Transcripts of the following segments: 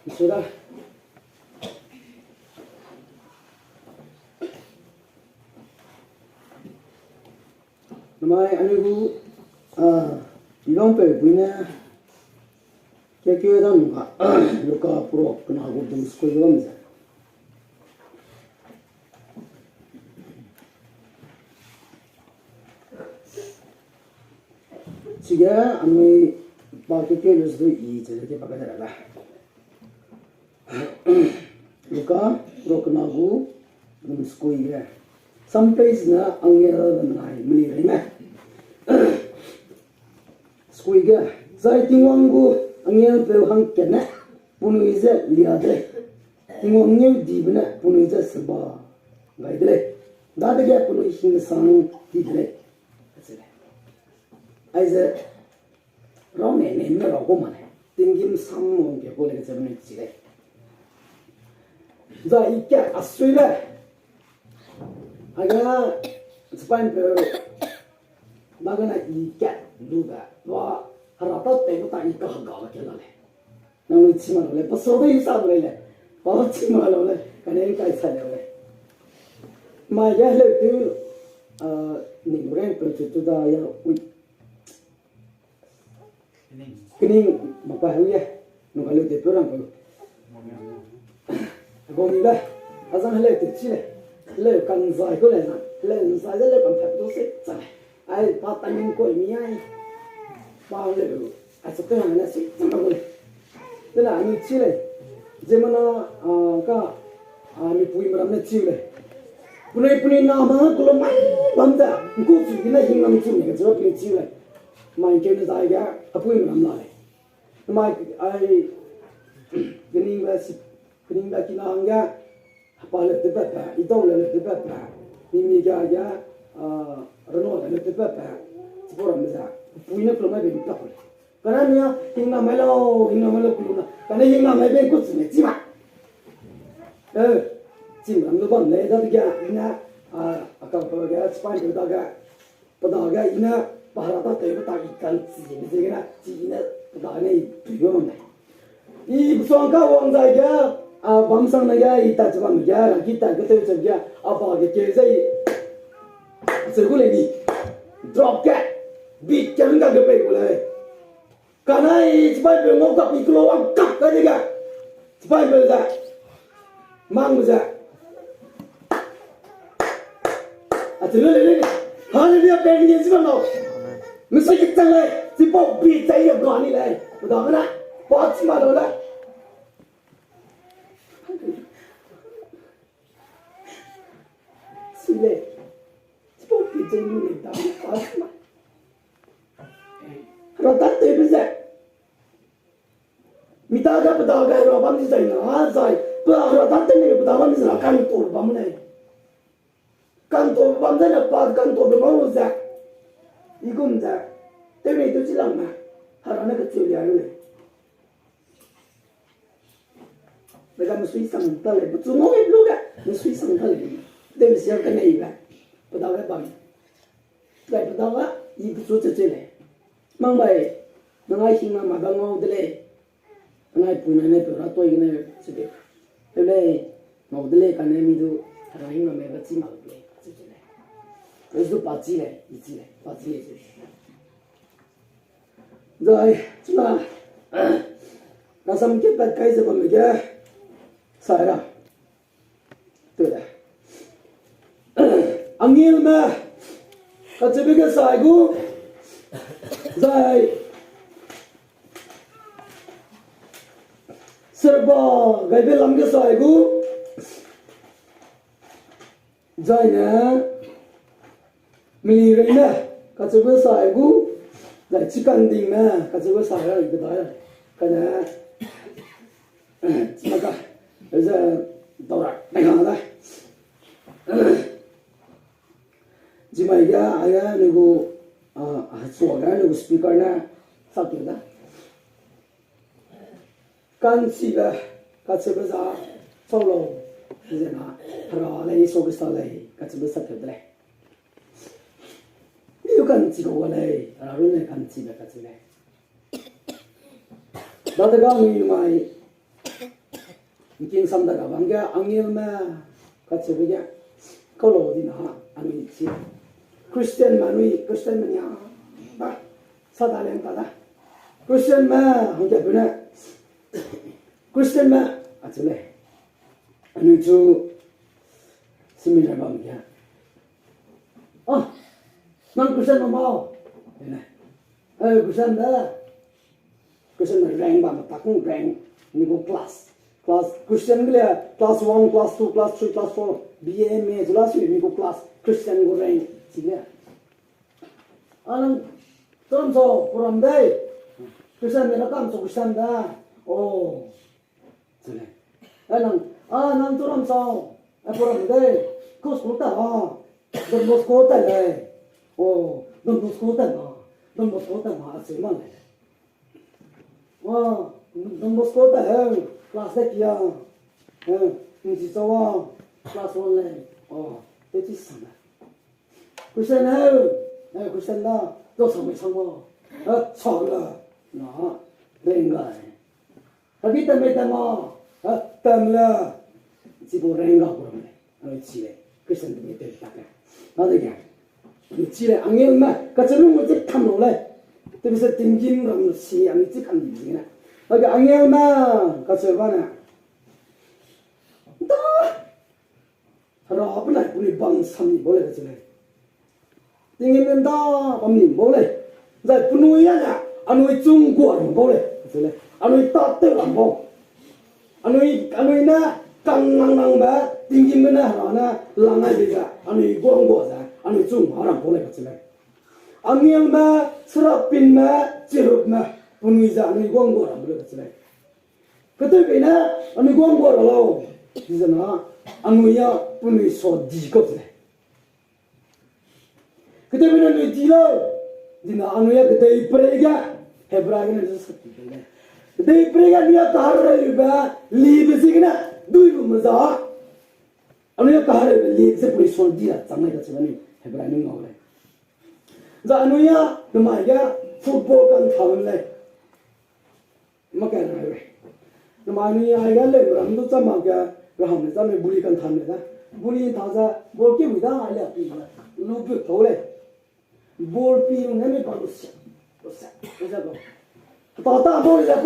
Sudah. Namai aniku ilang pe punya kaya dan luka pro kena aku dum sekolah juga misal. Jika kami pakai kelus tu jadi kita pakai dah lah. Luka pro kena aku dum sekolah juga. Sampai sana angin menai melirih mah. Sekolah saya tinggalku angin berhang kena punya izin lihat deh. Tinggalnya di mana punya izin serba gaya deh. Dah ada punya izin sang di deh. Aja ramai ni mereka mana tinggi samong ke boleh macam ni sih. Dah ikat asal lah. Agak sepanjang per bagaimana ikat juga. Wah harapnya temu tak ikat harga kelar le. Namun cuma le pasal tu hisap le. Wah cuma le kerana ikat sahaja le. Macam le tu ni orang percuma dah ya. Kening apa huya? Nukal le tu orang tu. Aku ni lah. Asal le tu cile. Le kan zai ko le na. Le zai le kan phật tu se. Ai pa tan ko mi ai. Bao le. Asal tu hang na si. Sama boleh. Thế là anh chi này, giờ mà nó mình pui mà làm nó chi này, puni nào mà cô làm bấm ta, cô chỉ cái này hình làm chi này, cái chỗ puni chi này, mà anh kêu nó dài cái, pui mà làm lại, mà ai cái này kia nào cái, apa le tebet ta, itu le tebet ta, ini cái Renault le tebet ta, sepuluh macam, pui nó kalau macam itu apa? Karena dia hingga melo kuluna. Karena hingga melo ikut sini cima. Cima itu bang, le dah dia ina akan pergi Spanyol itu pada ina baharata tu tak ikan sini sini cina pada ni tujuh mana. Ini sangka orang saya bangsa naga ita cuma dia kita ketemu saja apa kerja serguleni drop cat beat jangan kepe boleh. Karena sebab bengok tak keluar kap tadi kan, sebab bengok mang bengok. Aduh le, hari dia pergi sebab no, mesti kita le, sebab beat saya gani le, betul mana? Buat semua tu le. Sile, sebab beat saya ni dah buat semua. Rata tu bisa. Mita ada pedagang berapa ni saya nak saya. Rata tu ni pedagang ni saya kantor berapa ni. Kantor berapa ni apa kantor berapa saya. Ikum saya. Tapi itu silang mah. Harana kecil dia ni. Mereka mesti sangat le. Betul mau itu kan? Mesti sangat le. Tapi siapa kena iba. Pedagang bang. Tapi pedagang ibu suci le. Mang bay, nangai singa magangau dele, nangai punya ne pera toy ne sebe, dele mau dele kan ne midu, nangai singa mega cima dele, sebe. Itu pasti le, itu le, pasti le. Jadi, cuma, nasam kita kai sebab mereka, saya, tu dah. Angin mah, kacau begitu saya gu. Zai serba gaya lamge saigu zai na milih na kacuba saigu zai chicken ding na kacuba saya itu dah karena maka ada torak dengan ada jika ayah nego suara ni speaker na sakit dah. Kan sila kaca besar solo, jadi na haralai so besar lagi kaca besar tu dah. Itu kan cikgu lagi, harusnya kan cikgu kaca lagi. Dah tergang ni mai kinh sam da bang ga angel ma ka che ga ko lo di na ani chi Christian manui Christian mania ba sa da len ta da Christian ma hong ja buna Christian ma a che le ani chu similar bang ga oh non Christian ma mau ne Christian da Christian rank ba ma ta kung rank ni ko class Christian gile class 1 class 2 class 3 class 4 BA में जला से इनको class Christian को रहे सीधे आनंद तुम सो पुरम दे क्रिश्चियन मेरा काम सो क्रिश्चियन दा ओ चले आनंद तुम सो पुरम दे कुछ होता है तुम मुझको होता है ओ तुम मुझको होता है तुम मुझको होता है ऐसे मान ले वाह तुम मुझको होता है क्लास है किया मुझे तो class 1 lên thế chứ sao mà Christian ơi Christian đó tôi sao mới xong rồi chọn là nó lên người biết tâm mấy tâm tâm là chỉ có lên người của mình nó chỉ là Christian thì mới được cái nó đấy cái chỉ là anh em mà cái chỗ nó chỉ tham nổi lên tôi bây giờ tìm kiếm làm gì anh chỉ cần gì nè cái anh em mà cái chỗ đó nè đó rồi hôm nay cũng đi bằng sắm bố lại cái này, tiếng em đó bằng niệm bố lại, rồi cũng nuôi á, anh nuôi Trung Quốc bố lại cái này, anh nuôi ta tự làm bố, anh nuôi na căng ngang bé, tiếng em na họ na lang ngay bây giờ, anh nuôi Quảng Quốc ra, anh nuôi Trung Hoa làm bố lại cái này, anh em mà serapin mà chirut mà, cũng nuôi ra anh nuôi Quảng Quốc làm bố lại cái này, cái thứ này na anh nuôi Quảng Quốc là lâu, bây giờ nó anh nuôi ya punya so di kau tu. Kita punya nuôi di lo, di na anh nuôi ya kita iprega, Hebraic ni tu seperti tu. Kita iprega dia kahar riba, libe sih kena, dua ribu mazah. Anh nuôi ya kahar riba, libe se punya so di lah, sama kita cuma ni Hebraic ni ngau le. Jadi anh nuôi ya, nama ya football kan thawam le, makan ayam. Nama anh nuôi ya ayam le, orang tu sama ke. rồi hôm nay ta mới bùi cần thầm này đó bùi tháo ra bùi cái gì đó ai là bị lú bị thấu này bùi bị nó mới bảo nó sao tao ta bùi là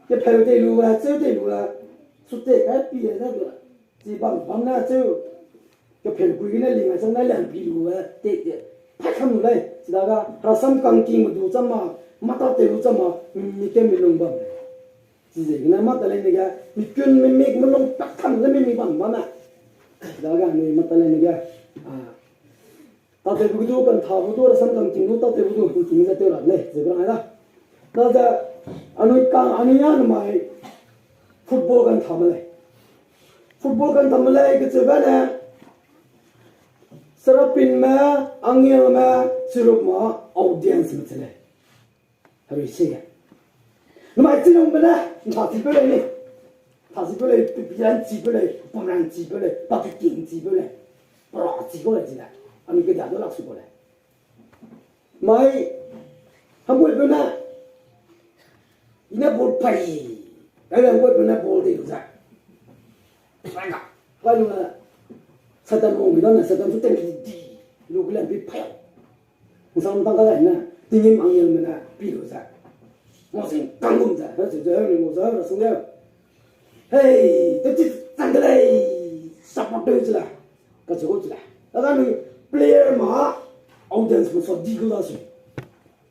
cái phải để lú là chơi để lú là xuất để cái bị là đó chỉ bằng na chơi cái phải bùi cái này liền trong này làm bị lú là để phải không này chỉ là cái ra sắm căng kinh một đủ mà mắt tao để đủ mà mình cái mình lùng bằng chỉ cái này mắt lên này cái mình chuyên mình lông tắc thẳng lên mình bằng mà đó cái này mắt lên này cái tao thấy cái chỗ cần tháo cái chỗ là sắm cần chỉnh tao thấy cái chỗ cũng chỉnh ra tiêu là này rồi cái này đó giờ anh nhá mà football cần thầm lại cái chỗ này serapin mà anh em mà chụp mà audience mà thế này hay gì那么这种本来他几个人呢？他几个人必然几个人，不然几个人，把他顶几个人，不然几个人进来，啊，你给家都拿出过来。买，他不会本来，人家不配，人家不会本来不得有噻。那个，那种呢，实在梦里头呢，实在是等于低，如果人被拍，我上当个人呢，第一忙人们呢，比如噻。我是刚工作，而且这后面我这后送了，嘿，这站个嘞，啥不对子了，个这个子了，那咱们 player 嘛，audience 不说第一个老师，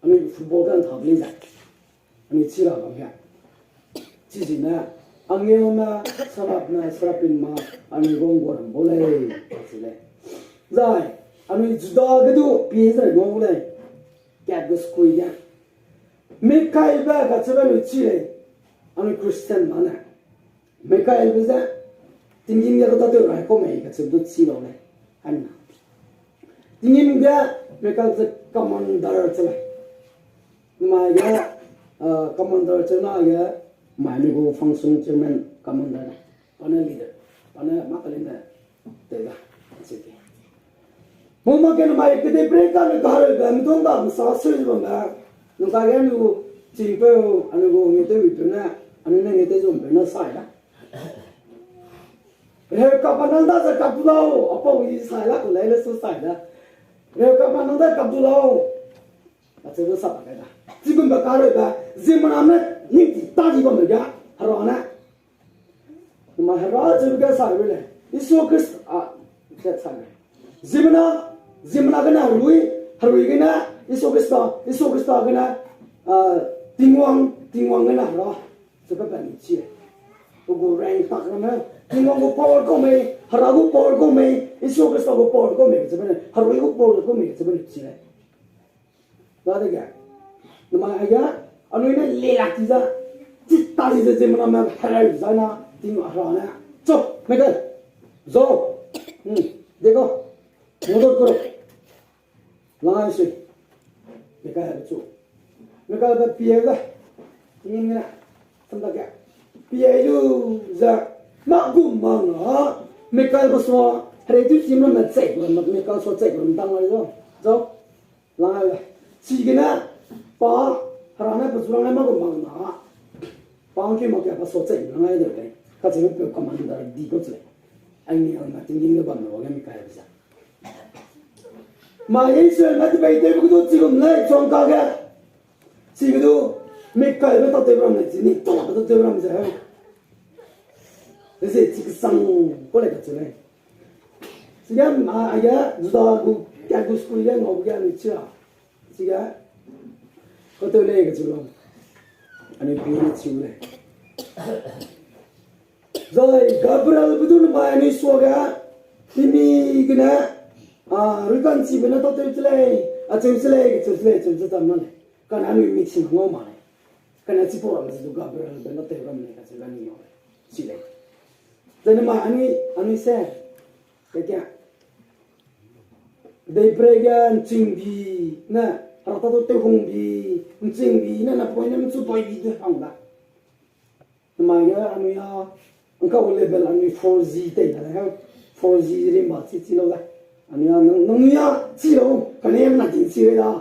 我们football kan thảo lên giải, anh chỉ là làm cái, chỉ là anh em mà sarapin mà anh gom gom bole, chỉ là, rồi anh chỉ đó cái đó bây giờ gom bole, cái đó school ya. Mikael cái chỗ này chỉ là anh Christian mà nè, Mikael bây giờ tình hình như là tôi nói có mấy cái chỗ đó chỉ là này, anh, tình hình bây giờ Mikael là commander chứ này, mà cái commander chứ nó cái mà mình có function chairman commander này, anh là leader, anh là mắc lên đấy, đấy là, chỉ thế. Muốn mà cái này cái break cái cái gần trong đó sao xử lý bằng cái nông gia cái nu chỉnh phèo anh có nghe tới bị bệnh à anh nghe tới dùng bệnh nó sai đó rồi các bạn đang đã gặp lâu ở bao nhiêu sai là của lấy là số sai đó rồi các bạn đang đã gặp lâu là chơi sập cái đó chỉ cần bảo cái đó riêng mà làm đấy những ta chỉ có mấy cái haro nè mà haro chơi cái sai rồi này Isu Christ cái sai riêng mà cái nào lui harui cái nào Isu Christ cái nào tiếng vang cái nào đó cho các bạn chia cô rèn tắc lắm tiếng vang cô power cô mày haro cô power cô mày Isu Christ cô power cô mày cho nên harui cô power cô mày cho nên chia đó đấy cái nhưng mà ai á anh nói lệ lạc gì ra chỉ ta chỉ riêng mà làm harui ra na tiếng haro nè chụp mấy cái rồi देखो मदद करो लगाए से देखा है बच्चों मैं कल बस पिएगा ये मेरा समझा क्या पिए जो जा मागुम मांगा मैं कल बस वो हरे तो चीज़ में मत चाहिए मैं कल सोच चाहिए मैं तंग वाले जो लगाए चीज़ ना पा हराने पर सुराने मागुम मांगा पांव के मौके पर सोच चाहिए लगाए देते हैं कच्चे में कमांडर दी को चले anh em mà tiếng nó bằng nó cái cái gì mà ấy chuyện là bây giờ cái đó chỉ còn lại trong cả cái chỉ cái đó mấy cái nó tao tiêu làm này chỉ nên tao tao tiêu làm gì hết thế thì chỉ cái sang có lại cái chuyện này chỉ cái mà ai á chúng ta cái school cái ngọc cái này chưa chỉ cái có tiêu lấy cái chuyện anh ấy biết chịu này rồi Gabriel betul mai ni suaga ini kena rukan si benar tu tercelai tercelai tamnan kan anu mixing ngoma ni kan si poram si Gabriel benar terram ni kan segan ni silai jadi mai ani se kaya dai pregan cingbi na rata tu tehung bi cingbi na poin nam su poi bi tu hang da mai ya anu ya engkau level anu 4G teh lah, 4G ni macam cilo lah, anu ya, nung ya cilo, kan yang nak cilo dah,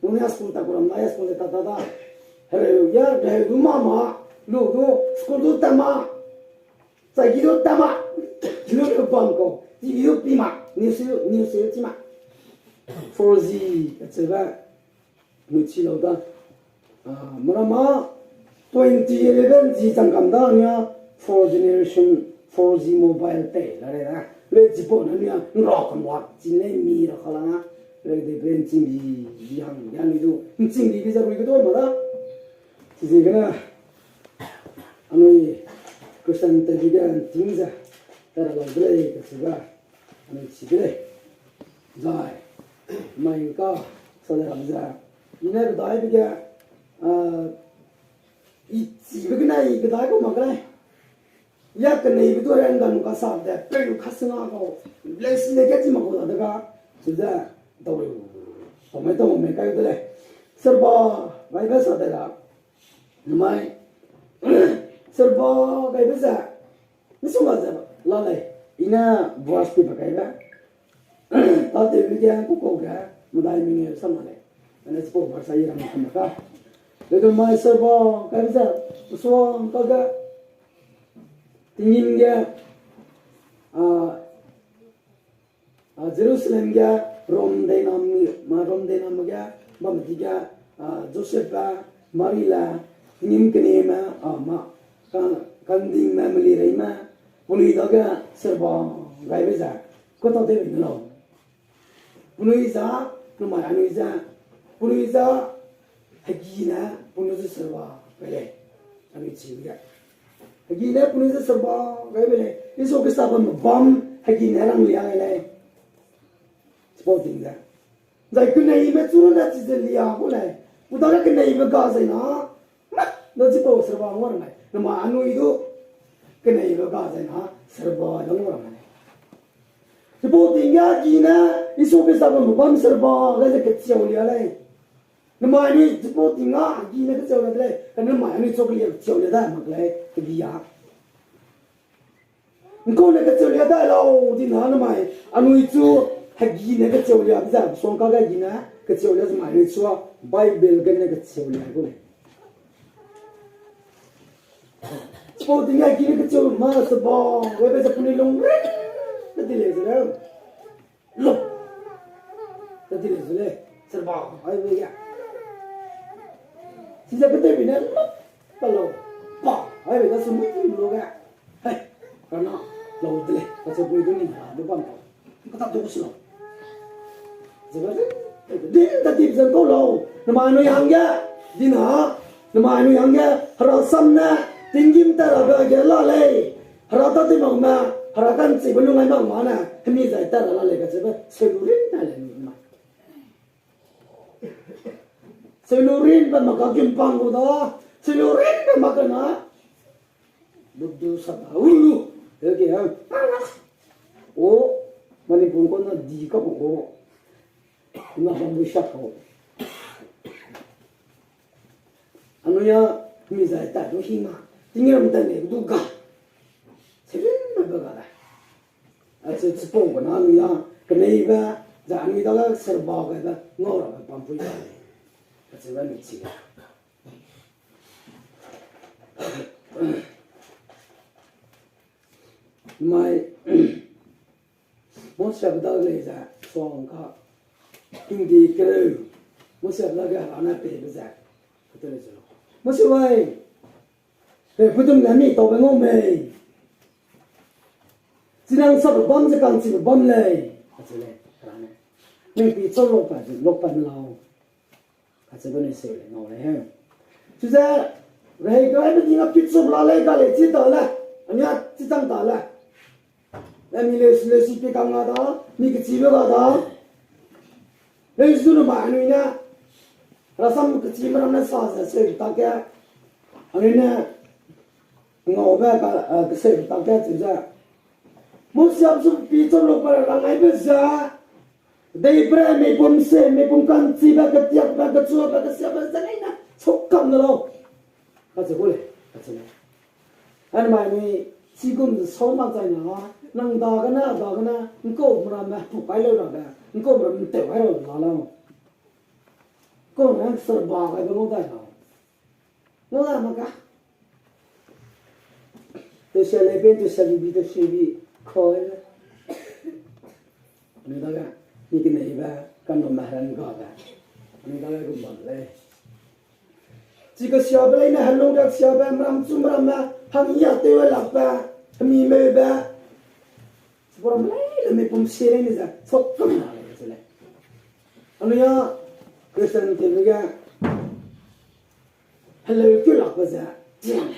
nung ya sekolah tak kurang, naya sekolah tak ada, hei ya, dah rumah mah, lu tu sekolah tu tamak, saya hidup tamak, hidup tu bangko, hidup lima, news cima, 4G, macam nu cilo dah, mana 2011 G jangkam dah ni ya. 4 generation 4G mobile teh lah ya, le jipo na ni rock and rock, jinle mi lah kalau na, le de brand cinggi, yang itu cinggi bisa rugi tu mana? Jadi kena, anu kesan terjadi tinggi, terlalu berai kesudah, anu cipre, zai, main kau saudara zai, ini kedai juga, ini kedai kau makan ya cái này tôi đang cần có sao để bây giờ khách sang ngao lấy xin cái gì mà có được cả bây giờ tôi mấy cái đấy serba vậy bây giờ đây là mai serba cái bây giờ nó xong rồi là này ina brush cái cái đó tao thấy bây giờ cũng có cái một đại mình xong rồi này nó sport bahasa Iran không cả rồi mai serba cái bây giờ số cái tingin dia Jerusalem dia Rom denam dia bamtiga Josepha Marila tingin kenema ma kanding family reima puni daga serba gai beza ko to de no puni za no ma anu za puni za hagina puni za serba bele ami chiga hagina puni za serba gai bele iso ke sabam bam hagina lang liang ele sporting da zai ku nei me churu na chi liya ko lai udara ke nei me ga sai na no chi po serba ngor mai no ma anu idu cái này nó có gì hả sờ bò giống như vậy thì bộ tiếng nhà gì nè đi số cái sao mà bấm sờ bò cái cái chiều liền này nó mà đi thì bộ tiếng nhà gì nè cái chiều liền này cái nó mà đi số cái chiều liền đấy mà cái gì à cô này cái chiều liền đấy lâu thì nó mà anh nuôi chú hay gì nè cái chiều liền bây giờ xong cái gì nè cái chiều liền mà đi số Bible cái này cái chiều liền cô này bố thì ngay kia cái chỗ mà sờ bò với bây giờ phụ nữ lông rít nó thì lấy rồi đâu lục nó thì lấy rồi sờ bò hay bây giờ chỉ ra cái tay bị nó lục cái lồng bò hay bây giờ súng mấy cái lồng à hay còn nó lồng thì lấy cái chỗ bùi tôi nhìn là nó bắn cái tao tôi có súng rồi đi ta tìm dân câu lầu nó mà nuôi hàng nhá đi nữa nó mà nuôi hàng nhá họ xăm nè tiếng kim ta là bây giờ lo lệ họ ta tìm bằng mà họ cần chỉ bên lúc này bằng mà nè hem như vậy ta là lo lệ cái gì vậy selurin ta là mà selurin bên mà có kim pang của đó selurin bên mà cái nó đục đục sập ulu thế kìa ô mà đi cùng con nó đi có bộ nó không bị sập hồ anh nói mi giải tại đó khi mà tiếng nghe mình tên này cũng cả thế mà bơ cả này sẽ bông của nó người cái này ba giả người ta là sờ bò cái đó ngô rồi bằng phui này sẽ vẫn bị chìm mai một sập đó này ra xong cả kinh tế cái đó một sập đó cái họ nói về bây giờ tôi nói rồi một sập vậy để phụtum làm gì tàu bên ngô mày chỉ năng sập bom sẽ càng chỉ bom này cái này cái này mình bị cho lốp bàn lâu cái này sẽ là ngồi này ha chú ra vậy cái này mình bị cho lao này cái này chỉ tao là anh nhá chỉ tăng tao là em mình lấy xí bị căng đó mình cái gì đó lấy số nó bán nuôi nha là xong cái gì mà nó sao sẽ tao cái anh nè ngồi về cái sự tao cái gì ra một số số pi cho nó phải là ngay bây giờ đây bây giờ mấy bom can gì về cái tiệc về cái chùa về cái xe về cái này nè chốt cầm rồi cái gì vậy cái gì anh mà mình chỉ cần số mà cái nào năng đo cái nào mình cố mà làm phục bài lâu rồi mình cố mà mình tự bài lâu là lâu cố mà sợ bỏ cái đó đây nào nó là mà cả tôi sẽ lấy bên tôi sẽ bị khói người ta cái như cái này ba căn đồ mà làm gọi là người ta cũng bận lên chỉ có xia bên này hành long đặc xia bên làm chung mà hàng nhà tôi là ba mi mê ba Orang lain lebih pemsiaran ni sah, sokong lah macam ni. Anunya Kristen tu juga, hello tu lah pasal, jangan.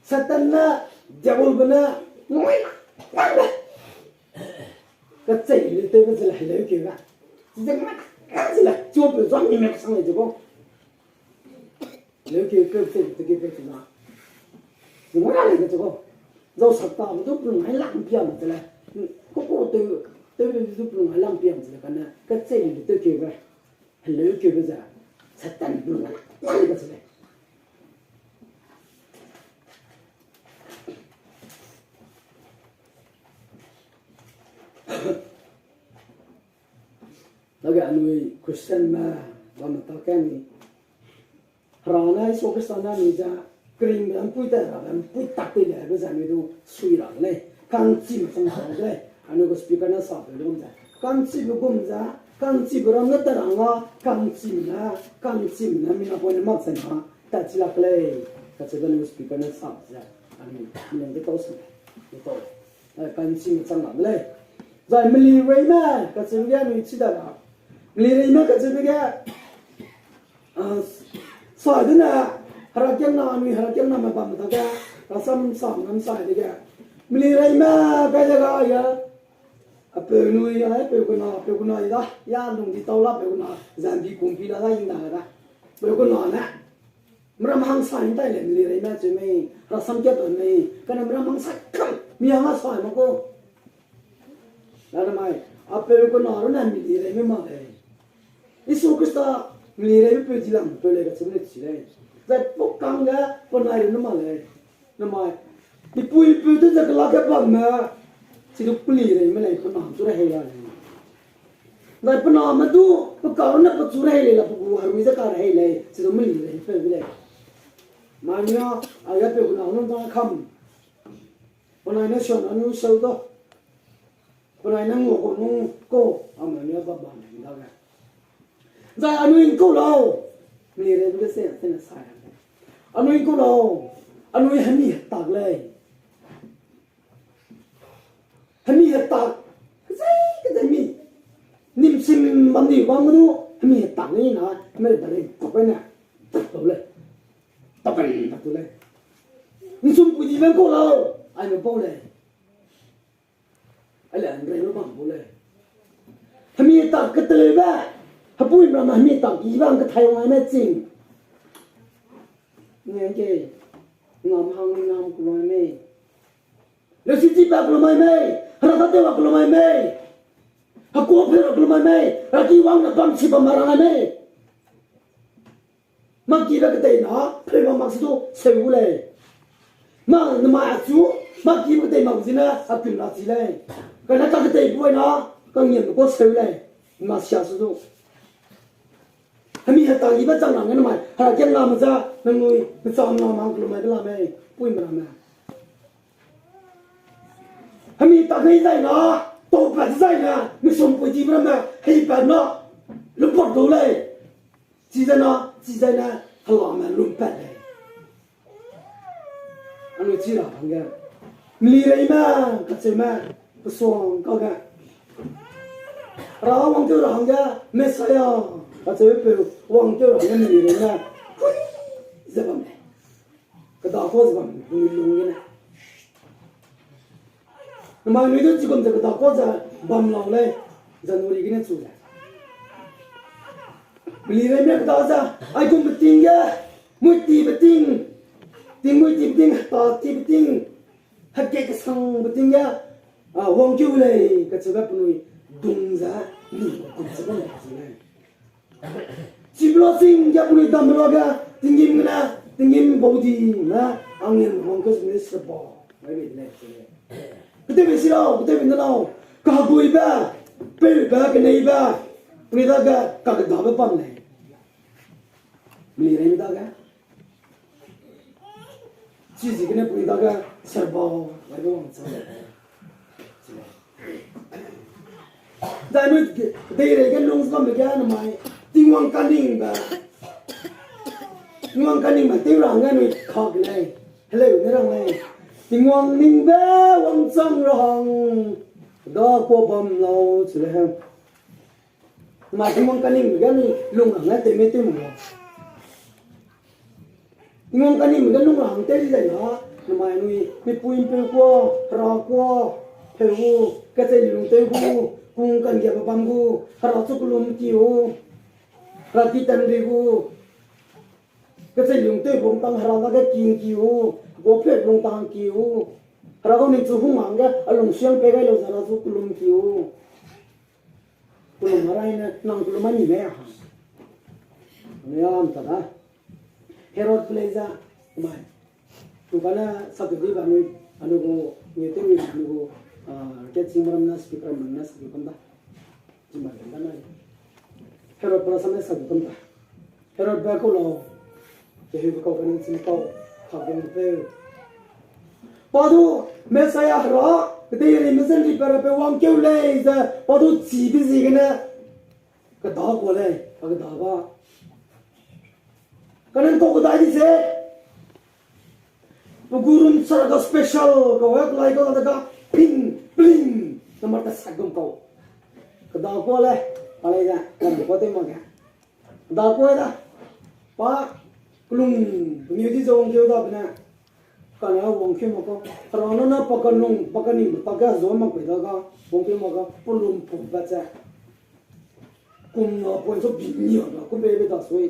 Satana, jabul bena, ngoi lah. Kacau ni tu pasal hello tu lah. Jangan, kacau lah. Cuba beruang ni macam ni juga. Hello tu kerja tu kita cuma. Ngoi lah kita juga. Jauh satu tu pun hai lang piam macam ni. Có tôi giúp luôn hai lang piam rồi cái này cái gì tôi kêu vậy hello kêu bây giờ sát tận luôn cái gì vậy đó cái anh Christian mà làm tao cái này rồi này số cái sản này ra cream làm bụi tạt làm bụi tạt đi này bây giờ mình đâu suy rồi này càng chìm trong hồ đấy anh có speaker nó sập rồi đúng không? Càng chìm cũng ra càng chìm rồi nó tự rằng càng chìm là mình nói với nó mất rồi ta chỉ là play cái chuyện đó speaker nó sập ra anh mình cái tao sập cái tao càng chìm trong làm đấy rồi mình lì rồi mà cái chuyện đó mình chỉ là lì rồi mà cái chuyện đó sỏi thế nào hara kiang na mà bấm thằng cái ta xăm sòng ngắm sỏi thế kia mình lấy mà cái gì đó ya apel nuôi ya apel ko na đó ya lùng đi tàu lắp apel ko na giảm đi cùng phi là ra những nào đó apel ko na nè mình mang sỏi tay lên mình lấy mà chơi mình ta xăm chết rồi mình cái này mình mang sỏi không mình mang sỏi mà cô là mày apel ko na rồi nè mình lấy mà đấy Isu kita mình lấy apel gì làm apel lấy cái gì mình chỉ lấy在不刚的不来人那么来，那么你不这个那个帮呢，这个不理人们来不拿出来黑了，那不拿么都不搞那不出来黑了，不过还没在搞黑了，这都没理人分不来， mà nhớ ai gặp được nào nó đang khăm con này nó sờ nó sâu đó con này nó ngủ còn nó cô mà nhớ bà này đâu cả giờ anh nuôi cô lâu mình đây cái xe là sai anh nuôi cô lâu anh nuôi hắn đi tạc lên hắn đi tạc cái gì mi niệm sinh bằng gì bằng cái đó hắn đi tạc này nó mới bắt đầu có cái này tạc đầu lên tạc đầu lên你说不你们过了ai mà bao lên ai là anh đây nó bằng bao lên hắn đi tạc cái tơi ba hắn bùi mà hắn đi tạc gì bằng cái thái ngoài nó chinh nghe cái ngam hang ngam của mày nếu chỉ chỉ bạc của mày hắn đã tiêu bạc của mày hắn cố phải của mày hắn chỉ vắng là bằng chỉ bằng mà mày mà chỉ là cái tay nó phải bằng mặc số xấu lên mà chú mà chỉ cái tay mặc gì nữa hắn tìm là gì lên cái nó cái tay bùi nó cái nhìn có xấu lên mà xả số hắn mi tạc gì bắt chẳng làm cái này hắn chẳng làm ra nên người chọn làm ăn của mày cái làm mày bùi mà làm hắn mi tạc cái gì nó tổ bát gì nè mình sống với gì mà hay bát nó lúc bắt đầu lên chỉ là nó hắn làm mà lúc bát này anh nói chỉ là thằng cái mi đây mà cái gì mà cái xuồng cái ra hoàng tiêu thằng cái mấy sao cái gì vậy hoàng tiêu thằng cái mi đây mà giờ bằng này cái đó có gì bằng người lùng cái này mà người đó chỉ cần cái đó có giờ bầm lòng lên giờ nuôi cái này chùi lại mi đây mà cái đó ra ai cũng biết tiếng cái mũi tì biết tiếng mũi tì biết tiếng tao tì biết tiếng hạt cái sang biết tiếng cái hoàng tiêu này cái gì vậy nuôi đúng ra nuôi cũng sẽ có gì này chỉ lo sinh ya pun hitam berlaga tinggi mana tinggi bodi na angin mongkos ni sepo mai ni kita besiro kita bendalo ka bui ba pe ba ke nei ba prida ka ka da ba pam nei mili ni da ga chi ji ke ne prida ga sepo mai do ang sa da nu dei re ke lung sa me ga na mai tiếng hoàng can ninh mà tiếng rằng nghe người khóc này hello thế rằng này tiếng hoàng ninh bé hoàng trăng rong đó qua bầm lâu chứ là mà tiếng hoàng can ninh cái này lung hàng nghe tên mấy tên mà tiếng hoàng can ninh cái lung hàng tên gì đó mà người bùi qua ra qua theo cái tên lung tên cùng cần cái bầm ra chúc lung tiêu ra đi tân đi vu cái gì dùng tới bông tăng ra cái kinh kiu bố phết bông tăng kiu ra cái này chú hung mang cái lồng xuyên pe cái lồng ra chú kulum kiu kulum marai nè nang kulum mani mẹ Niam tada Herod Plaza mai tu kana sakdi banu anu ko yete mi anu ko ke chimram na speaker manna speaker da chimram da na Herod Plaza me sakdi da Herod ba ko lo ke he ko kan sin ko khagem pe padu mesaya ro te ri mesen ri per pe wang keu le za padu chi bi ji gena ka da ko le ka da ba kanan ko dai di se gurun sarga special ko wek lai ko da ping bling namar ta sagum ko da ko le alai ga kan ko te ma ga da ko da pa klung ni di jong keu da bna kana wong keu ma ko rano na pakanung pakani ta ga zo ma ko da ga wong keu ma ga pulum pu ba cha kum no po so bi ni na ko be be da soi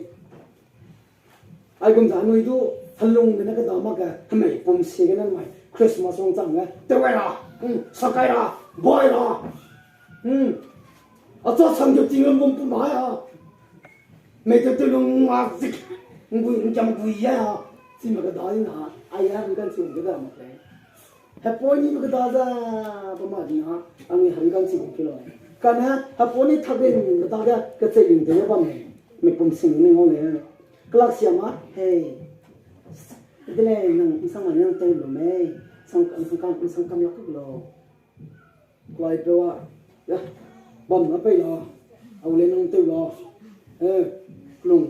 ai cũng dám nuôi chú thân lùng cái đó mà cái mày bông xì cái này mày Christmas ông chẳng cái tiêu cái đó sao cái đó boy đó ở chỗ sang chụp tiền bông bông nói à mày tiêu lùng mà dịch vui chăm vui à xin mà cái đó như nào ai à cái chuyện cái đó mà cái happy như cái đó ra bao mà gì hả anh ấy hàng cái chuyện cái đó cái này happy thằng bên cái đó cái chuyện gì thế bao mày bông xì này ngon này Classiama, hey, cái này năng sang mà năng tôi luôn mấy sang cam lắc lo quay pro ya bom nó bây giờ ông lên năng tôi lo luôn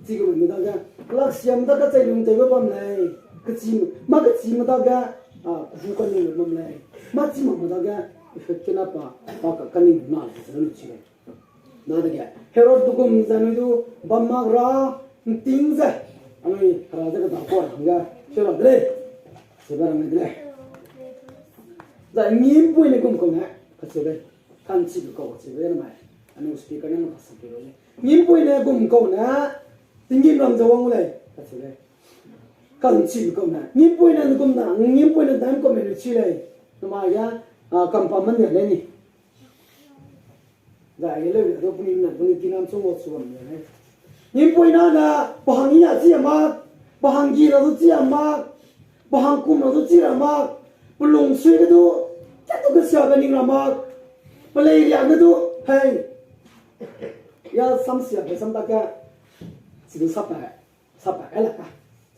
chỉ có mình ta cái lắc xem ta cái chạy luôn chạy với bom này cái gì mà ta cái phụ con này bom này mà chỉ mà ta cái cái nào pa cái này nào cái nó chỉ nào đấy cái Herod tu cũng zanui tu bom mà ra tiếng ra anh ấy ra cái tàu qua hàng ga cho nó đấy sebarang đấy za ngim pui ne kum ko na ka chebe kan chi ko chebe na mai anu speaker na ka sa ke ro ngim pui ne kum ko na tingin ram za wang le ka chebe kan chi ko na ngim pui ne kum na ngim pui ne dam ko me chi le na ma ya kam pa man ne le ni za ye le ro puni na puni kinam so wo so ne ngim pui na bahang ya chi ma bahang gi ra chi ma bahang kum ra chi ma pelung sui cái tu chắc tôi cứ sợ cái những làm mà play đi ăn cái tu hay ya sam siap cái sam ta cái chỉ sắp lại là cả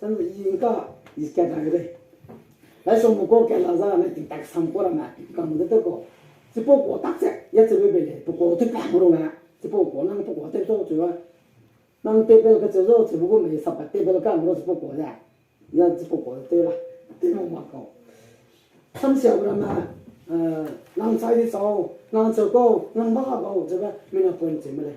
sam gì cái này đây lại xong một cô cái là ra này tình tạc sam qua mà cầm cái tôi có chỉ bộ của tác sẽ ya chỉ về về bộ của tôi cả rồi mà chỉ bộ của năng bộ của tôi cho chủ yếu năng tê bê cái chỗ rồi chỉ bộ của mình sắp tê bê cái rồi chỉ bộ của ra ya chỉ bộ của tôi là tôi không mặc cầu tham小个嘛，人才的少，人做高，人马高，这个没那本钱么嘞？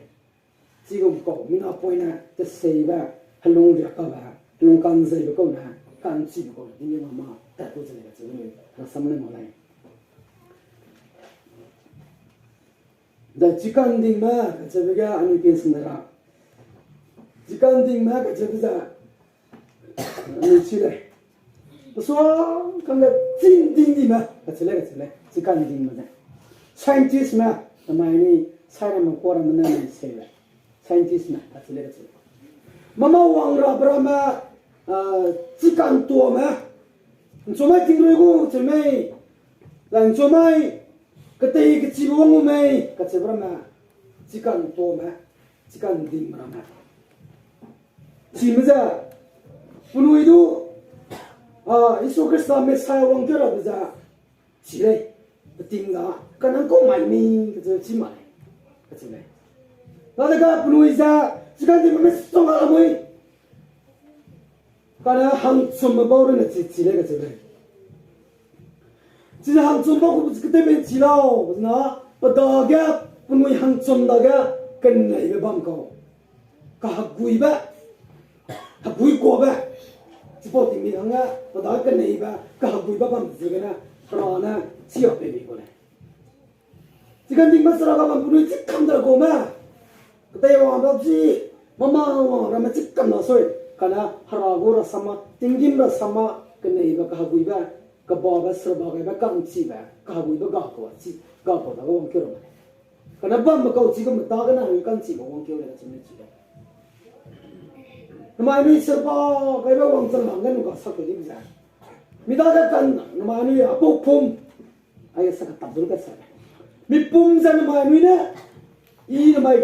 只个高，没那本呢，这谁吧？还弄着个吧？弄干谁不够呢？干气不够，今天妈妈带肚子那个这个那什么来么来？在鸡肝丁嘛，这个俺们变成那个，鸡肝丁嘛，这个是，你去嘞。我说，刚才金丁的嘛，起来，是干丁嘛的，scientist 嘛，那么你猜他们过他们那里谁了 ？scientist 嘛，起来。妈妈忘了不然嘛，只干多嘛，你做咩听到过做咩？人做咩？个第一个记忘了没？个这不然嘛，只干多嘛，只干丁嘛嘛，是不是？不能都。Yesus Kristus Messiah wong kira bisa cile tinggal karena kau main ni kecil cima kecil ni. Lalu kalau penuh isa sekarang dia mesti tolong alamui karena hang cuma baru ni cile kecil ni. Cile hang cuma aku kita mencilau, na pada penuh hang cuma daga kena ibu bangkau, kahagui ba, hagui kau ba. Support tình mình hanga, và đó cái này ba cả học bùi ba bằng gì cái na, rồi na chia về bị cái này. Chỉ cần tình mà sao các bạn bùi chỉ cầm được cô mà, cái tay hoàng đó gì, mama hoàng ra mà chỉ cầm nó thôi, cái na harago ra sama, tình kim ra sama, cái này ba cả học bùi ba, cái bò ba sờ bò cái ba cầm chi ba, cả học bùi ba gạo của chi, gạo của đó cái hoàng kêu rồi, cái na băm mà gạo chỉ có một ta cái nào cái cầm chi của hoàng kêu là chỉ mấy chi đấy. Nama ini serba kaya orang senang kan juga satu je bisa. Minta kan nama ini apa pum, ayah sangat tabur kan saya. Mi pum sana nama ini na, nama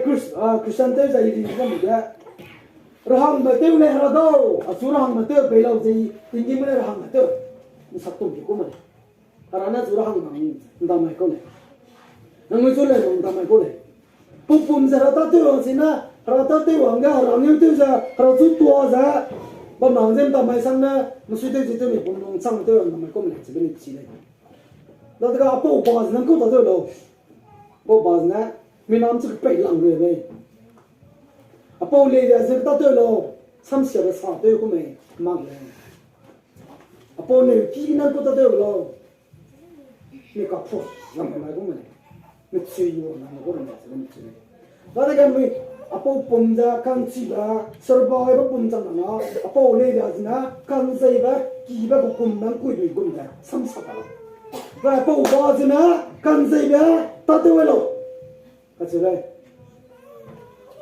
Kristen tu saya ini kan juga. Rahang mati oleh radau, surahang mati belau jadi tinggi mana rahang mati, ini satu je kau mana. Karena surahang mang damai kau le, nang itu le mang damai kau le. Pum sana tak tu orang sini. Rata tu orang yang tu je, rata tua je, bang jem tamai sana, mesti tu je tu ni pun sang tu orang tamai kau mesti sebeli cile. Lalu kalau apa ubah nak kau tak tahu lo, ubah nak, minam cik pay lang ni ni. Apa boleh dia cik tak tahu lo, sam siapa sah tu kau mesti mang le. Apa ni kini nak kau tak tahu lo, ni kapur, yang mana kau mesti, mesti you nak kau mesti sebeli cile. Lalu kalau apa pumja kan ciba serba apa pumja nana apa oleh dia zina kan saya kiba hukum nan kui dui gumja samsa kalau apa ubah zina kan saya tak tahu lo kacau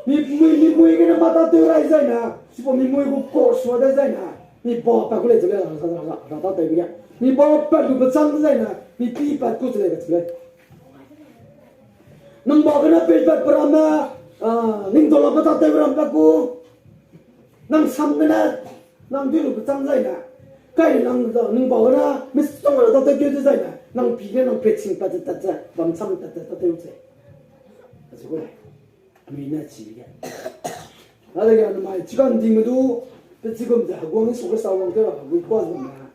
ni mui kena mata tu rai zina siapa ni mui guk suada zina ni bawa apa kulai jelah rata tahu dia ni bawa apa tu bersang zina ni pipa ku jelah kacau nang bawa kena pipa perama ning dola pata te ram paku nang samna nang du lu chang zai na kai nang da nang ba na mi song da da ge zai na nang pi ne nang pe ching pa ta ta bam cham ta ta ta u che a chu lai mi na chi ge na de ga mai chi gan ding du pe chi gom da go ni so ga sa wang ge ba gu kwa na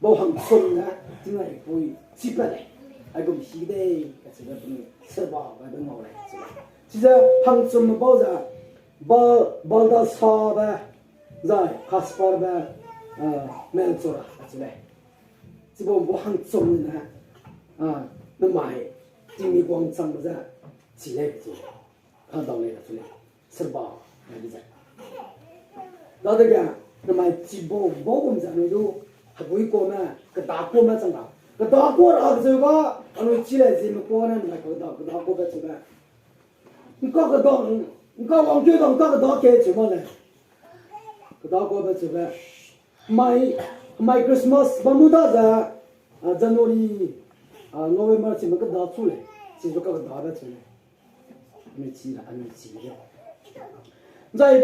bo hang chon na ting lai pui chi pa lai ai gom hi de ka chi ga ni sa ba ba de mo lai chi za hang chon ma bao za ba da sa ba zai Kaspar ba Melchora achile chibo bo hang chom na na mai jingmi gwang chang ba za chile chi ka dong le achile serba na bi za da de ga na mai chibo bo bom za no do habui ko na ka da ko ma chang ka da ko ra ga ba anu chile ji ma ko na na ka da ko ba chi ba ni ka dong ni ka wang ju dong ka da ke chi mo le đó có bao giờ mai Christmas bamuda za January November chỉ mới cái đó出来chỉ có cái đó đó出来没起了没起了在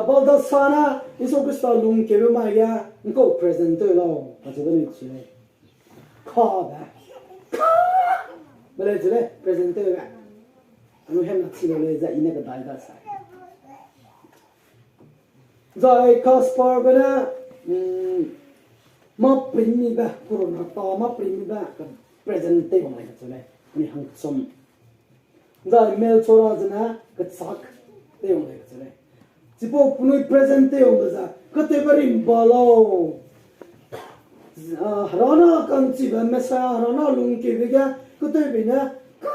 包到山啊你说个啥龙给我买呀你给我 present 对了我这个没起来卡的没来起来 present 对了我还没起来在那个大山在 Kaspar bana ma primi ba corona ta ma primi ba present te bang lai chule ni hang som在 Melchora jana ka sak te bang lai chule chipo punoi present te ong za ka te barim balo harana kan chi ba mesa harana lung ke be ga ka te be na ka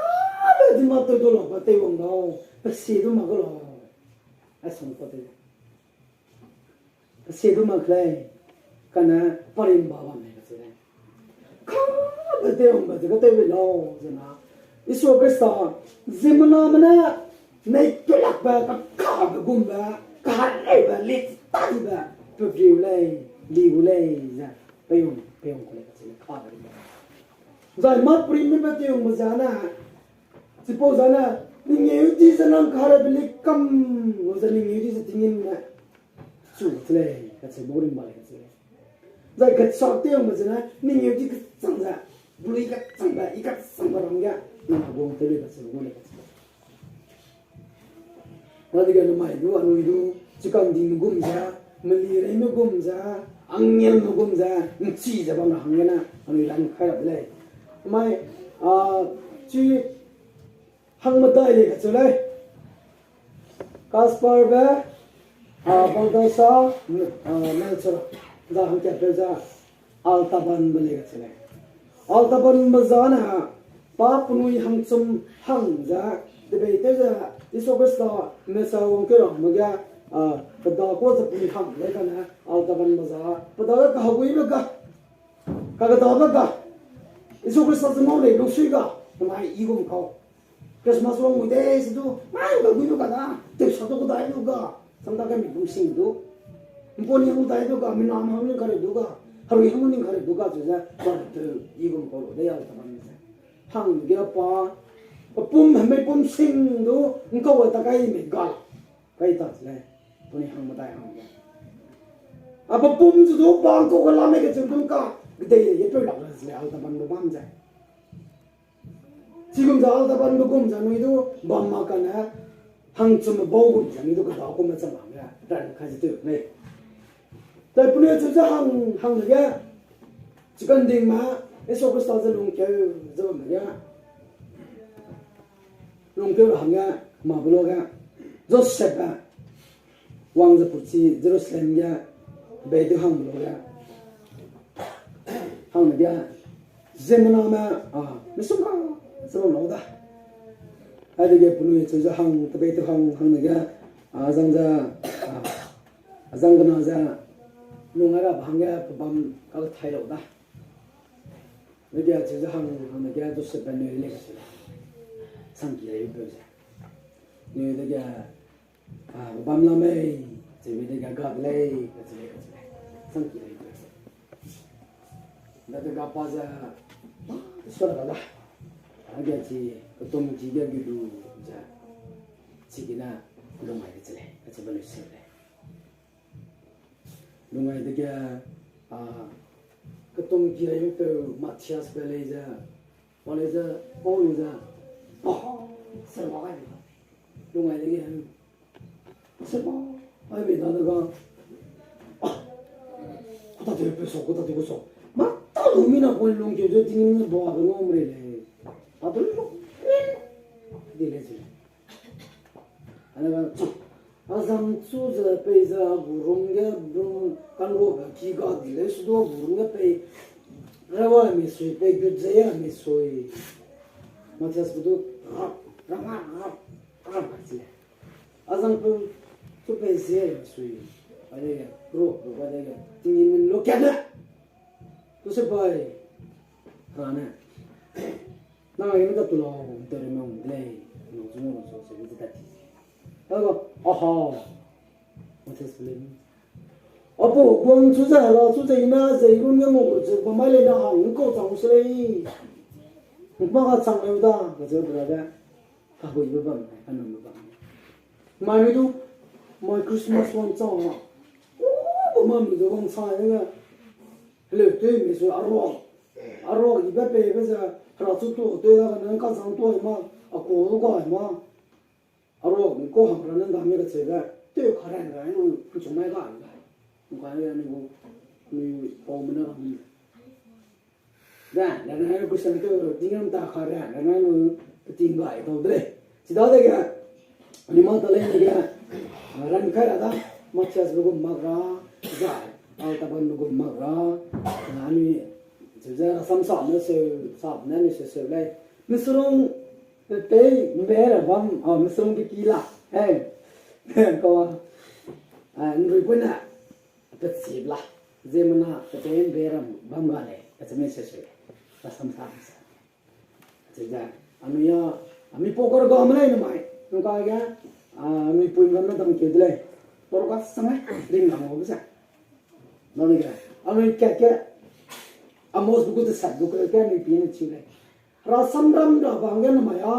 le di ma to do lo ba te ong no pa si do ma go lo asong ko te xe đu mặc lại cái này parim baba này cái gì khá là tiêu mà cái tiêu bị lâu rồi na isu cái sao zimna mana này cái lạc ba cái khá cái gum ba cái này ba lít tay ba tôi liu lại ra tiêu cái này cái gì khá cái rồi mất parim ba tiêu mà giá na chỉ bảo giá na你有啲是能看得比你更，我说你有啲是听人的。chủ thế cái sự bố đình bảo cái gì rồi cái sọt tiêu mà gì này mình nhiều cái chẳng ra bùi cái chẳng ra ít cái chẳng vào lòng ra mình học bông tới cái sự bố này nó thì cái nó mày đu ăn đu chỉ cần đi nó gom ra mình đi đấy nó gom ra ăn nhel nó gom ra nó chỉ ra bằng nó hàng cái na anh làm khai lập đây mày chỉ hàng một tay cái sự này Kaspar ba Baldassar Melchora da हम क्या पेजा Altaban बलेगा चले Altaban मजाना पाप नुई हम चुम हंग जा दबेते जा इसो बस्ता मेसा वंके रंग मगा पदा को जपुनी हम लेकिन Altaban मजा पदा का हगुई में का दाबा का इसो बस्ता जमाव ले लुसी का हमारे ईगुम खाओ Christmas wong मुझे इस दो माय का गुइलो का ना ते सतो को दाई लो का समझा के मिलूं सिंह दो इम्पोनी हम दाई दो का मिना हम नहीं करे दो का हर एक हम नहीं करे दो का जो है बात ये गुम को दे यार तमाम से हंग गया पा पुम हमें पुम सिंह दो उनको वो तक आई में गाल कई ताज ले पुनी हंग बताया हम अब पुम जो दो बांग को गला में के चुन का दे ये पे लग रहा है तमाम लोग बांग जाए 지금 저 알다반 녹음 장이도 mammakana 항점 보고 장이도 그 나오고 맞아 말이야. 난 가지도 네. 대분에 저자 항게 지금 딩마 에서 그 스타즈 롱켜 저 말이야. 롱켜 항게 마블로가 조세바 왕자 부치 제루살렘게 베드 항로가 항게 제문나마 무슨 Sebab lo dah, ada dia penuh tu hang, tapi itu hang negara, azang kena aja, nungara bahangnya pebam kalau Thai lo dah, dia tu hang negara tu sebenarnya ni macam, sangki lagi betul. Ni dia, pebam lama, jadi dia gagap lagi, sangki lagi betul. Nanti gapa aja, suara dah. 아게 지 어떤 지역이도 이제 지기나 그런 많이 되잖아요. 같이 벌을 쓰래. lúc này thì cái tung kia những cái Matthias Beleza Beleza Pauluza sao nói vậy lúc này thì cái sao ai biết nó được ta 되게 뺏어, 그다 되고 서. 맞다, 루미나 볼롱 교조 뛰는 거 봐, 그거 뭐래. 아, 별로. 이래지. 아내가 아삼 수저 빼자 부릉게 부릉 간로 기가 딜레스도 부릉게 빼. 라와 미소이 빼 규제야 미소이. 마티아스도 라마 맞지. 아삼 그 빼세 미소이. 아니 bro cái này tingin mình lo kẹt đấy tôi sẽ bay à nè na cái nó tụi nó tụi nó đây nó chúng nó sẽ đi tới đó oh what is playing bố quăng chú già lo chú già na già luôn cái ngủ chứ mà mai lên nó hỏng câu trong sợi mà cái chẳng đâu đó cái chỗ đó cái bụi bẩn anh nó bẩn mai nữa chú mai Christmas one trong mà mình được con sai nữa lời tôi mình nói aro gì bây giờ họ chút tuổi tôi là cái con sáng tuổi mà cô nó gọi mà aro mình cô học ra nên làm cái gì vậy tôi khá là cái nó chúng mày gọi cái này mình ôm nó làm ra là cái sáng tôi tiếng anh ta khá là nó cái tiếng gọi thôi đấy chỉ đó đấy cái nhưng mà tao lên cái ran khai ra đó Matthias begum magra zai al taban begum magra ani giờ sam sam nó sẽ sam nó sẽ lại misrong pe mbera bam misrong cái kila có người quân à cái gì là zemana cái mbera bam gale cái gì sẽ sam sam giờ anh ya ami poker gom này nó mày nó coi cái ami pun gom nó tầm kiểu đấy baru kan sama ring nggak bisa nanti kan anu kayak amos buku itu satu kayak ni pian cile rasam ram dah bangga nama ya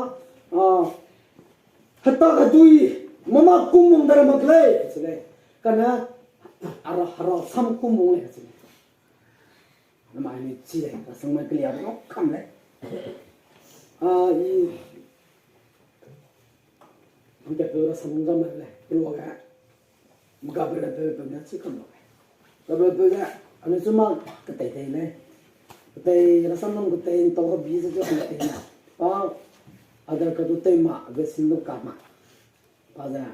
hatta kadui mama kumung dari maklay cile karena arah sam kumung le cile nama ini cile rasam maklay apa kam le i mungkin beberapa sam ram le keluar kan Gabriel Pepe nó chỉ còn Gabriel Pepe anh ấy mà cái tay này cái tay là sao nó cái tay to cái bí cho cái tay này ada cái tay mà về xin lúc cả mà bây giờ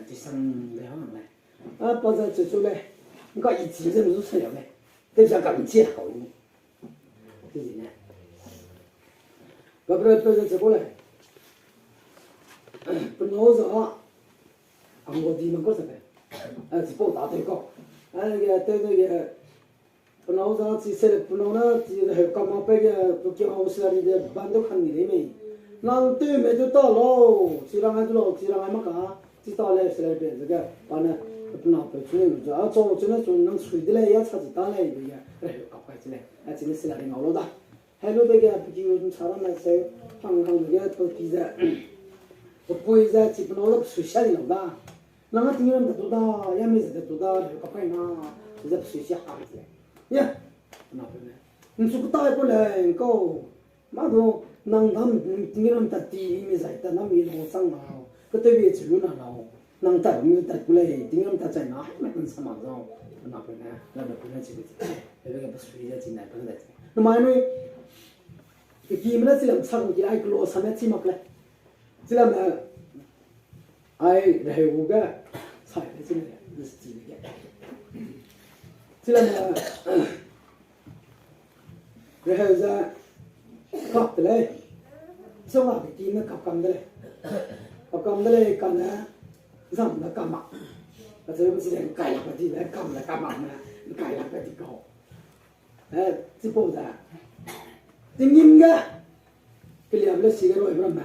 chỉ sang để họ này bây giờ chỉ số này có ý chí rất là sâu này đây là cảm giác hậu cái gì này Gabriel Pepe chỉ có này bên nó giờ anh có gì mà có sao chỉ bảo đã thấy có cái tới cái phần nào đó chỉ sẽ phần nào đó chỉ là học ਕੰਮ phải cái cái học sinh đi để ban đầu khăn gì đấy năng tới mấy chỗ to lo chỉ là ngay mà cả chỉ to lên sẽ là cái ban này phần nào phải chơi rồi cho nó năng suy đi lại chắc chỉ ta lại cái học cái gì này chỉ là sẽ là ngầu lo đó hello cái cái 요즘 사람한테 항상 cái 또 기자 보이자 집 나오다 수시하는 거다 나가 tinggal betul ya misal betul kapai na sudah suci hati ya kenapa ni untuk tahu boleh kau malu nang dam tinggal tadi misal kita nam ini sang mau ketepi celuna nau nang tak misal boleh tinggal tak cai na macam sama zau kenapa ni lalu punya cerita jadi kita suci aja cina pada itu nama ini gimana sih lam sang kita ai keluar sana cima kle silam ai dah juga saya di sini mesti dia silam dah za kap le semua bikin kap kam le karena zam na kam mà tôi mesti yang kaya apa di kam la kam na kaya apa di kau si po za tingin ga keliam le sigaro ibrahim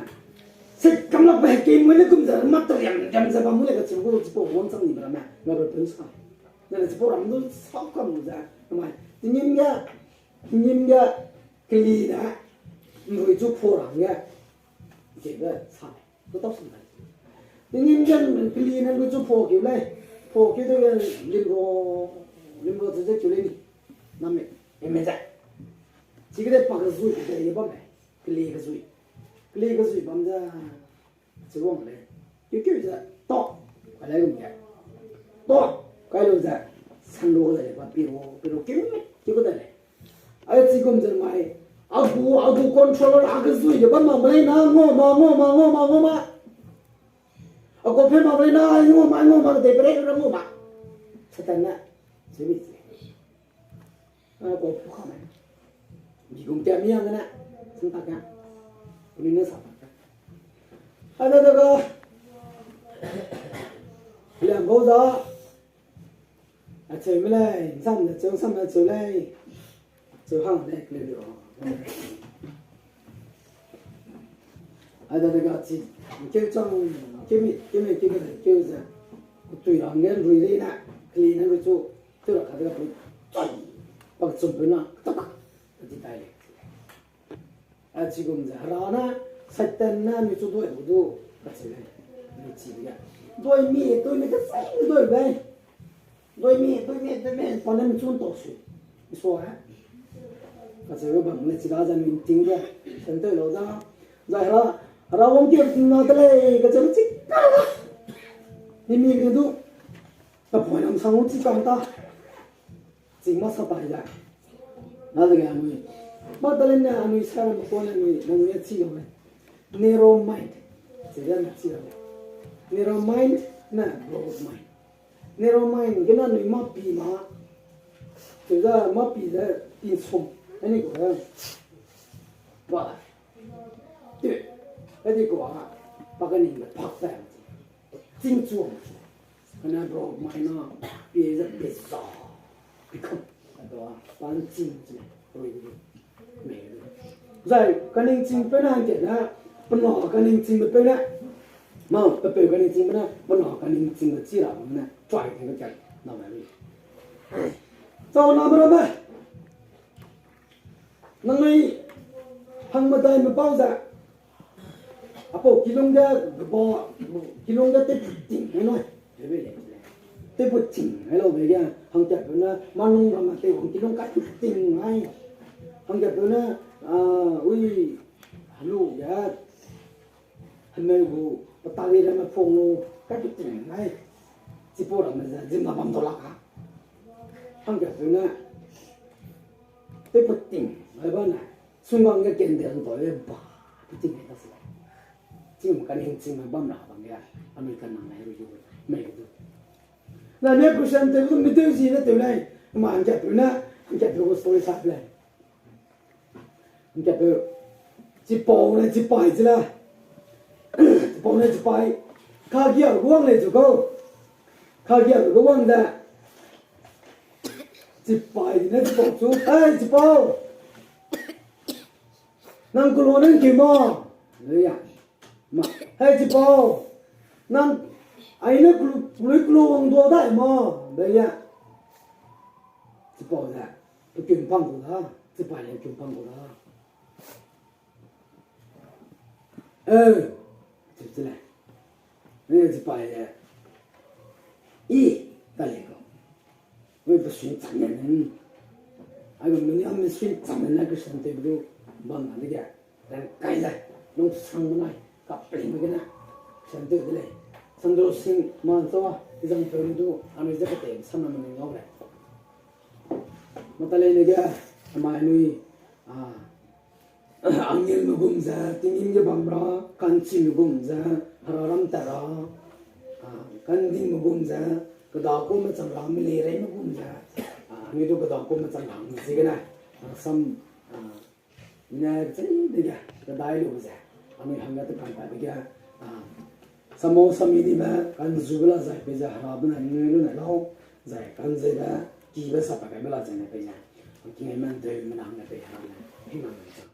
Saya kamla bahagia mana kum zar mata yang jam zaman mulai kecil gua cepo uang sang ni berapa nggak berpensa, nanti cepo orang tu sok kamu zar, namai tingin ga kelina, mui cepo orang ya, jadi sai, betul sih. Tingin ga kelina mui cepo kau le, po kita kan linggo nhưng mà tôi sẽ chịu lên đi năm mẹ em dạy chỉ cái bằng cái rủi cái gì bấm này cái lì cái rủi bấm ra chỉ vòng này kiểu gì to cái này cũng vậy to cái đâu ra san lô này và biro kiểu cái này ai chỉ cũng chân mày aku control aku zui je ban ma mlai na ngo ma aku phe ma mlai na ngo ma de pere ra ngo ma satana sebi aku phu kha mi cũng tem miang na chúng ta ka ni na sa ada da ga làm bao giờ chơi mới này xong là chơi xong là chơi này chơi hăng này lên được ai đó cái gì chơi trong chơi cái chơi gì tùy lòng nghe rồi đi nè thì nó cái chỗ tức là cái chuẩn bằng chuẩn với nó tất cả thì tay này 지금 이제 하나 살 때나 미주도 해도 같이 해 미치가 đôi mi cái say đôi vậy đôi mi còn em chun tổ sự số á cái gì bằng này chỉ là dân mình tính ra chân tới lâu ra rồi ra ông kia nó tới cái chỗ chỉ ni mi cái đó tập hội làm sao chỉ cần ta chỉ mất sao phải ra nó là cái anh mà tới lên này anh sao mà con anh nó nghe chi rồi narrow mind chỉ là chi rồi narrow mind na broad mind narrow mind cái nó nói mà pi mà thực ra mà pi là tin sum anh ấy gọi là对cái gì gọi là把cái này phát ra chính chuẩn cái này broad mind nó pi rất bị sợ bị không đó bán chính rồi rồi cái này chính bên hàng kia là bên nọ cái này chính bên này mà bên cái này chính bên này bên nọ cái này chính bên chỉ là bên này trói thành cái nào vậy sao nào bên này năng này hàng mà đây mà bao giờ bộ kilong ra bộ kilong ra tới tỉnh hay nói thế bây giờ tới bộ tỉnh hay là bây giờ hàng chặt nó mang nông mà tới hàng kilong cắt tỉnh ngay hàng chặt nó ui lu ya hắn mới bu bắt tay ra mà phong cắt tỉnh ngay chỉ bộ là mà chỉ mà bấm thôi là cả hàng chặt nó tới bộ tỉnh hay bao này xung quanh cái kiến đường tối bà tỉnh này đó 지금 kan hinting bam na bang ya american nang ai ru me du na ne ku san te ku mi te ji na te lai ma an ja na an ja ru so sa lai an ja ji po na ji pai ji la ji po na ji pai ka gi a guang le ju go ka gi a guang da ji pai na ji po chu ai ji po nang ku lo nang ki mo le ya mà hay chị bao năm ấy nó lấy luôn đồ đại mà đấy ya chị bao ra cái chuyện bằng của nó chị phải là chuyện bằng của nó chị này bây giờ chị phải là ta lấy cái với cái chuyện chẳng nhận ai mà mình ăn mình chuyện chẳng nhận cái sản phẩm đó bằng cái gì cái này nó sang cái này kapling begini, sentuh dulu. Sentuh sing mantua, izang perudu, anu izak kete, sama menengok le. Matalay naga, amanui, angin nugumza, tingin ke bambra, kanci nugumza, hararam tara, kanding nugumza, kedaku macam ramilere nugumza, anu itu kedaku macam ram, sigana, sam, nercen dia, kedai nugumza. Kami hanya tu kan tak begitu. Semua samini bah kan zubla zai beja harapna ni lu nak lau zai kan zai bah kiba siapa kan bela zai nak beja. Mungkin memang tu menang nak beja. Hilang.